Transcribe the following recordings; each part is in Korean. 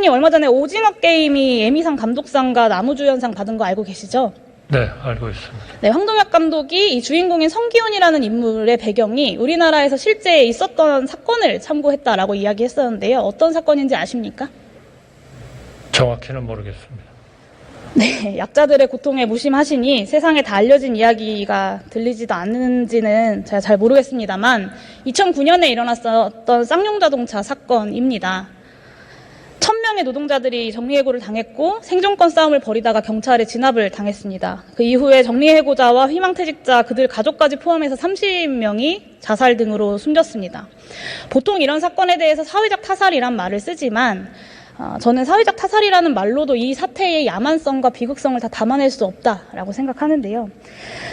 총리님 얼마 전에 오징어 게임이 에미상 감독상과 나무주연상 받은 거 알고 계시죠? 네, 알고 있습니다. 네, 황동혁 감독이 이 주인공인 성기훈이라는 인물의 배경이 우리나라에서 실제 있었던 사건을 참고했다라고 이야기했었는데요. 어떤 사건인지 아십니까? 정확히는 모르겠습니다. 네, 약자들의 고통에 무심하시니 세상에 다 알려진 이야기가 들리지도 않는지는 제가 잘 모르겠습니다만 2009년에 일어났었던 쌍용자동차 사건입니다. 1000명의 노동자들이 정리해고를 당했고 생존권 싸움을 벌이다가 경찰에 진압을 당했습니다. 그 이후에 정리해고자와 희망퇴직자 그들 가족까지 포함해서 30명이 자살 등으로 숨졌습니다. 보통 이런 사건에 대해서 사회적 타살이란 말을 쓰지만 저는 사회적 타살이라는 말로도 이 사태의 야만성과 비극성을 다 담아낼 수 없다라고 생각하는데요.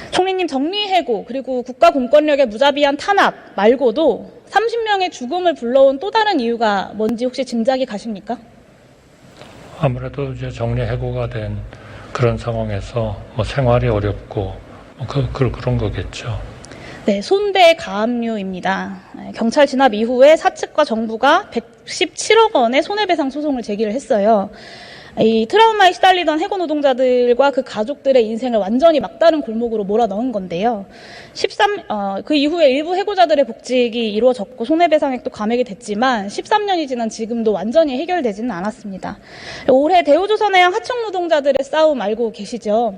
총리님, 정리해고 그리고 국가 공권력의 무자비한 탄압 말고도 30명의 죽음을 불러온 또 다른 이유가 뭔지 혹시 짐작이 가십니까? 아무래도 이제 정리해고가 된 그런 상황에서 뭐 생활이 어렵고 그런 거겠죠. 네, 손배 가압류입니다. 경찰 진압 이후에 사측과 정부가 117억 원의 손해배상 소송을 제기를 했어요. 이 트라우마에 시달리던 해고 노동자들과 그 가족들의 인생을 완전히 막다른 골목으로 몰아넣은 건데요. 그 이후에 일부 해고자들의 복직이 이루어졌고 손해배상액도 감액이 됐지만 13년이 지난 지금도 완전히 해결되지는 않았습니다. 올해 대우조선해양 하청 노동자들의 싸움 알고 계시죠?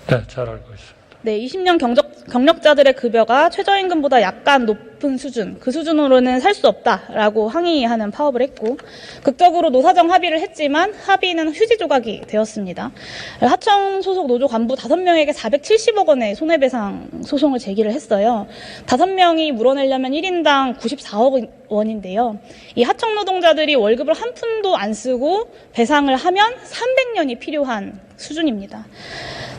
네, 잘 알고 있습니다. 네, 20년 경력자들의 급여가 최저임금보다 약간 높은 수준, 그 수준으로는 살 수 없다라고 항의하는 파업을 했고 극적으로 노사정 합의를 했지만 합의는 휴지 조각이 되었습니다. 하청 소속 노조 간부 5명에게 470억 원의 손해배상 소송을 제기를 했어요. 5명이 물어내려면 1인당 94억 원인데요. 이 하청 노동자들이 월급을 한 푼도 안 쓰고 배상을 하면 300년이 필요한 수준입니다.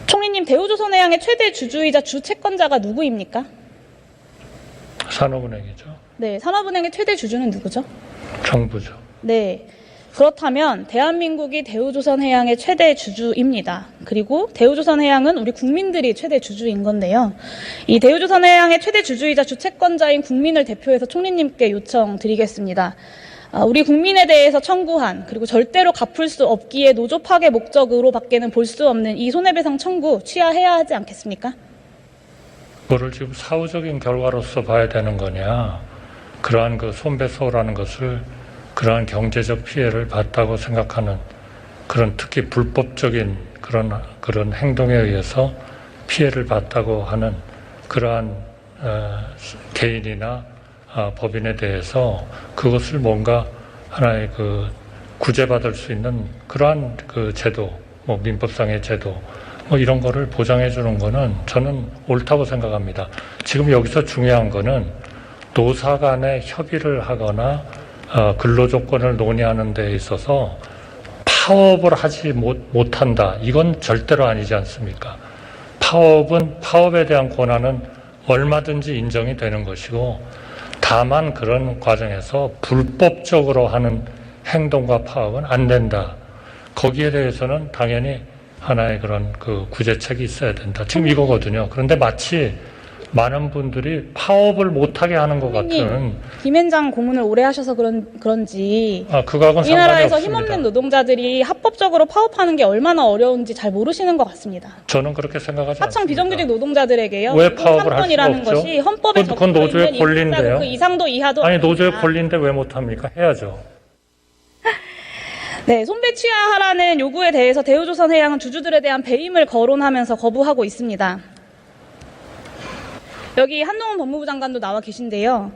총리님, 대우조선해양의 최대 주주이자 주채권자가 누구입니까? 산업은행이죠. 네, 산업은행의 최대 주주는 누구죠? 정부죠. 네, 그렇다면 대한민국이 대우조선해양의 최대 주주입니다. 그리고 대우조선해양은 우리 국민들이 최대 주주인 건데요. 이 대우조선해양의 최대 주주이자 주채권자인 국민을 대표해서 총리님께 요청드리겠습니다. 우리 국민에 대해서 청구한 그리고 절대로 갚을 수 없기에 노조 파괴 목적으로 밖에는 볼 수 없는 이 손해배상 청구 취하해야 하지 않겠습니까? 그거를 지금 사후적인 결과로서 봐야 되는 거냐, 그러한 그 손배소라는 것을 그러한 경제적 피해를 봤다고 생각하는 그런 특히 불법적인 그런 행동에 의해서 피해를 봤다고 하는 그러한 개인이나 법인에 대해서 그것을 뭔가 하나의 그 구제받을 수 있는 그러한 그 제도, 뭐 민법상의 제도, 뭐 이런 거를 보장해 주는 거는 저는 옳다고 생각합니다. 지금 여기서 중요한 거는 노사 간에 협의를 하거나 근로조건을 논의하는 데 있어서 파업을 하지 못한다. 이건 절대로 아니지 않습니까? 파업에 대한 권한은 얼마든지 인정이 되는 것이고 다만 그런 과정에서 불법적으로 하는 행동과 파업은 안 된다. 거기에 대해서는 당연히 하나의 그런 그 구제책이 있어야 된다. 지금 이거거든요. 그런데 마치 많은 분들이 파업을 못하게 하는 것 같은. 김앤장 고문을 오래 하셔서 그런지 그거하고는 상관이 우리나라에서 없습니다. 힘없는 노동자들이 합법적으로 파업하는 게 얼마나 어려운지 잘 모르시는 것 같습니다. 저는 그렇게 생각하지 않습니다. 하청 비정규직 노동자들에게요. 왜 파업을 할 수가 없죠? 것이 헌법에 그건 노조의 권리인데요. 그 이상도 이하도 아니 노조의 아닙니다. 권리인데 왜 못합니까? 해야죠. 네, 손배 취하하라는 요구에 대해서 대우조선해양은 주주들에 대한 배임을 거론하면서 거부하고 있습니다. 여기 한동훈 법무부 장관도 나와 계신데요.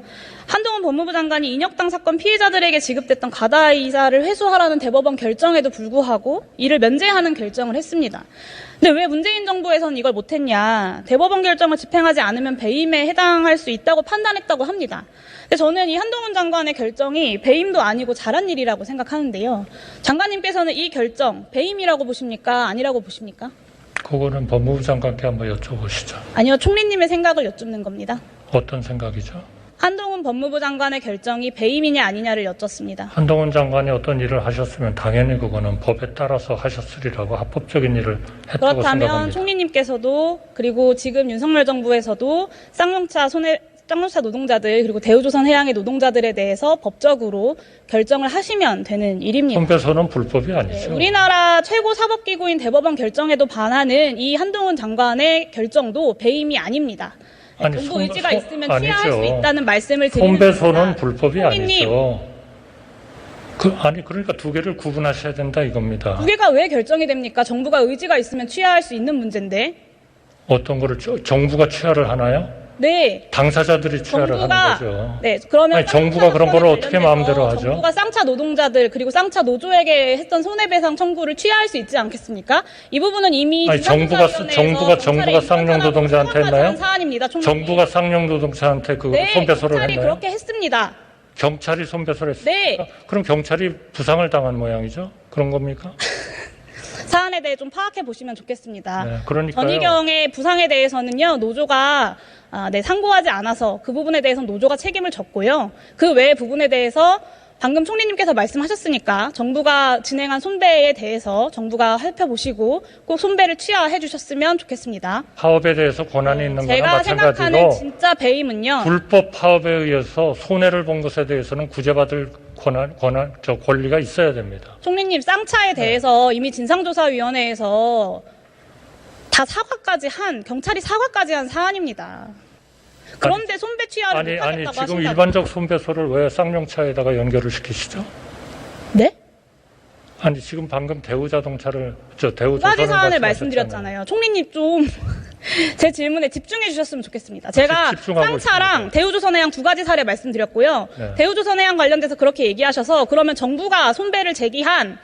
한동훈 법무부 장관이 인혁당 사건 피해자들에게 지급됐던 가다이자를 회수하라는 대법원 결정에도 불구하고 이를 면제하는 결정을 했습니다. 근데 왜 문재인 정부에서는 이걸 못했냐. 대법원 결정을 집행하지 않으면 배임에 해당할 수 있다고 판단했다고 합니다. 근데 저는 이 한동훈 장관의 결정이 배임도 아니고 잘한 일이라고 생각하는데요. 장관님께서는 이 결정 배임이라고 보십니까? 아니라고 보십니까? 그거는 법무부 장관께 한번 여쭤보시죠. 아니요, 총리님의 생각을 여쭙는 겁니다. 어떤 생각이죠? 한동훈 법무부 장관의 결정이 배임이냐 아니냐를 여쭙습니다. 한동훈 장관이 어떤 일을 하셨으면 당연히 그거는 법에 따라서 하셨으리라고 합법적인 일을 했다고 그렇다면 생각합니다. 총리님께서도 그리고 지금 윤석열 정부에서도 쌍용차 쌍용차 노동자들 그리고 대우조선해양의 노동자들에 대해서 법적으로 결정을 하시면 되는 일입니다. 손배소는 불법이 아니죠. 우리나라 최고 사법기구인 대법원 결정에도 반하는 이 한동훈 장관의 결정도 배임이 아닙니다. 아니, 정부 의지가 있으면 아니죠. 취하할 수 있다는 말씀을 드리는 손배소는 겁니다. 불법이 총리님, 아니죠. 그러니까 두 개를 구분하셔야 된다 이겁니다. 두 개가 왜 결정이 됩니까? 정부가 의지가 있으면 취하할 수 있는 문제인데. 어떤 거를 정부가 취하를 하나요? 네. 당사자들이 취하를 하는 거죠. 네, 그러면 아니, 정부가 그런 거를 어떻게 마음대로 하죠? 정부가 쌍차 노동자들 그리고 쌍차 노조에게 했던 손해배상 청구를 취하할 수 있지 않겠습니까? 이 부분은 이미 아니, 정부가 쌍용 노동자한테 했나요? 사안입니다. 정부가 쌍용 노동자한테 그 네, 손배소를 경찰이 했나요? 그렇게 했습니다. 경찰이 손배소를 했습니까? 네. 그럼 경찰이 부상을 당한 모양이죠? 그런 겁니까? 사안에 대해 좀 파악해 보시면 좋겠습니다. 네, 그러니까요. 전희경의 부상에 대해서는요, 노조가 상고하지 않아서 그 부분에 대해서는 노조가 책임을 졌고요. 그 외의 부분에 대해서 방금 총리님께서 말씀하셨으니까 정부가 진행한 손배에 대해서 정부가 살펴보시고 꼭 손배를 취하해 주셨으면 좋겠습니다. 파업에 대해서 권한이 있는 거나 제가 생각하는 마찬가지로 진짜 배임은요. 불법 파업에 의해서 손해를 본 것에 대해서는 구제받을 권리가 있어야 됩니다. 총리님, 쌍차에 대해서 이미 진상조사위원회에서 다 경찰이 사과까지 한 사안입니다. 그런데 손배 취하를 못하겠다고 지금 하신다고. 일반적 손배소를 왜 쌍용차에다가 연결을 시키시죠? 네? 아니 지금 방금 대우자동차를 두 가지 사안을 말씀드렸잖아요. 총리님 좀 제 질문에 집중해 주셨으면 좋겠습니다. 제가 집중하고 쌍차랑 있습니다. 대우조선해양 두 가지 사례 말씀드렸고요. 네. 대우조선해양 관련돼서 그렇게 얘기하셔서 그러면 정부가 손배를 제기한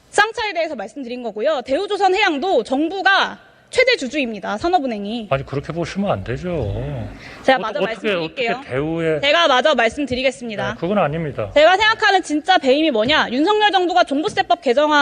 쌍차에 대해서 말씀드린 거고요. 대우조선해양도 정부가 최대 주주입니다. 산업은행이. 아니 그렇게 보시면 안 되죠. 제가 마저 말씀드릴게요. 어떻게 대우에 제가 마저 말씀드리겠습니다. 그건 아닙니다. 제가 생각하는 진짜 배임이 뭐냐? 윤석열 정부가 종부세법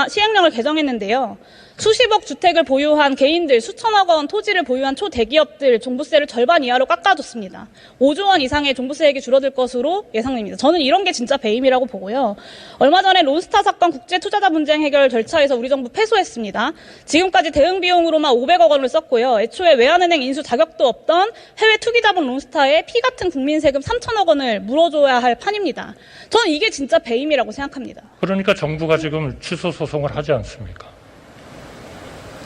시행령을 개정했는데요. 수십억 주택을 보유한 개인들, 수천억 원 토지를 보유한 초대기업들 종부세를 절반 이하로 깎아줬습니다. 5조 원 이상의 종부세액이 줄어들 것으로 예상됩니다. 저는 이런 게 진짜 배임이라고 보고요. 얼마 전에 론스타 사건 국제투자자 분쟁 해결 절차에서 우리 정부 패소했습니다. 지금까지 대응 비용으로만 500억 원을 썼고요. 애초에 외환은행 인수 자격도 없던 해외 투기자본 론스타에 피 같은 국민 세금 3천억 원을 물어줘야 할 판입니다. 저는 이게 진짜 배임이라고 생각합니다. 그러니까 정부가 지금 취소 소송을 하지 않습니까?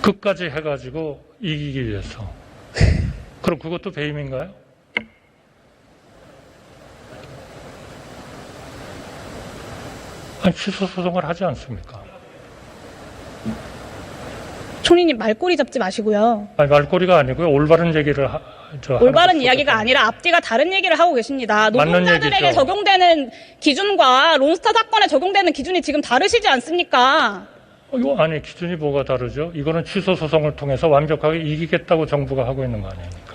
끝까지 해가지고 이기기 위해서. 그럼 그것도 배임인가요? 아니, 취소 소송을 하지 않습니까? 총리님 말꼬리 잡지 마시고요. 아니, 말꼬리가 아니고요. 올바른 얘기를 올바른 이야기가 아니라 앞뒤가 다른 얘기를 하고 계십니다. 맞는 노동자들에게 얘기죠. 적용되는 기준과 론스타 사건에 적용되는 기준이 지금 다르시지 않습니까? 아니 기준이 뭐가 다르죠? 이거는 취소 소송을 통해서 완벽하게 이기겠다고 정부가 하고 있는 거 아닙니까?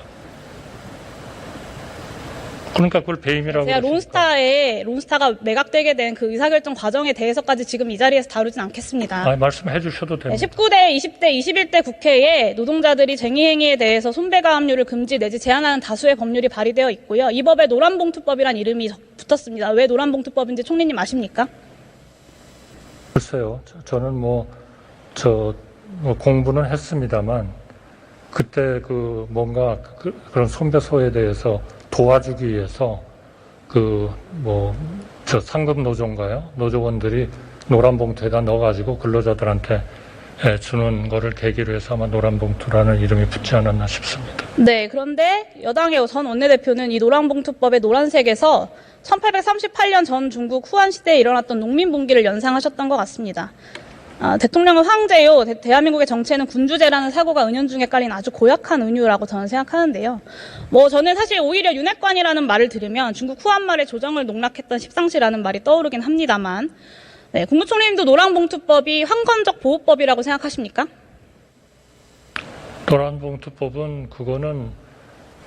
그러니까 그걸 배임이라고. 제가 그러십니까? 론스타가 매각되게 된 그 의사결정 과정에 대해서까지 지금 이 자리에서 다루진 않겠습니다. 아니, 말씀해 주셔도 됩니다. 19대, 20대, 21대 국회에 노동자들이 쟁의행위에 대해서 손배가압류를 금지 내지 제한하는 다수의 법률이 발의되어 있고요. 이 법에 노란봉투법이란 이름이 붙었습니다. 왜 노란봉투법인지 총리님 아십니까? 글쎄요. 저는 공부는 했습니다만 그때 뭔가 그런 손배소에 대해서 도와주기 위해서 상급 노조인가요? 노조원들이 노란 봉투에다 넣어가지고 근로자들한테 주는 거를 계기로 해서 아마 노란 봉투라는 이름이 붙지 않았나 싶습니다. 네, 그런데 여당의 전 원내대표는 이 노란봉투법의 노란색에서 1838년 전 중국 후한 시대에 일어났던 농민분기를 연상하셨던 것 같습니다. 대통령은 황제요. 대한민국의 정체는 군주제라는 사고가 은연중에 깔린 아주 고약한 은유라고 저는 생각하는데요. 저는 사실 오히려 윤핵관이라는 말을 들으면 중국 후한말의 조정을 농락했던 십상시라는 말이 떠오르긴 합니다만, 네, 국무총리님도 노란봉투법이 황건적 보호법이라고 생각하십니까? 노란봉투법은 그거는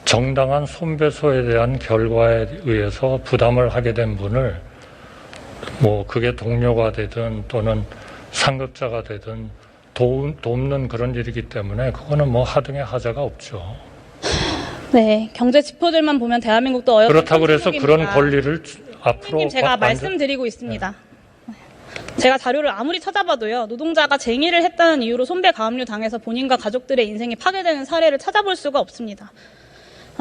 정당한 손배소에 대한 결과에 의해서 부담을 하게 된 분을 그게 동료가 되든 또는 상급자가 되든 돕는 그런 일이기 때문에 그거는 하등의 하자가 없죠. 네, 경제 지표들만 보면 대한민국도 어여쁜 그렇다고 그래서 그런 선진국입니다. 권리를 앞으로 총리님, 제가 말씀드리고 있습니다. 제가 자료를 아무리 찾아봐도요, 노동자가 쟁의를 했다는 이유로 손배 가압류 당해서 본인과 가족들의 인생이 파괴되는 사례를 찾아볼 수가 없습니다.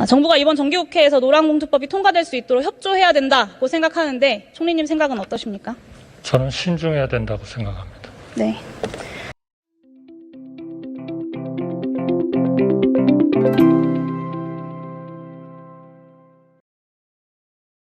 정부가 이번 정기국회에서 노란봉투법이 통과될 수 있도록 협조해야 된다고 생각하는데 총리님 생각은 어떠십니까? 저는 신중해야 된다고 생각합니다. 네.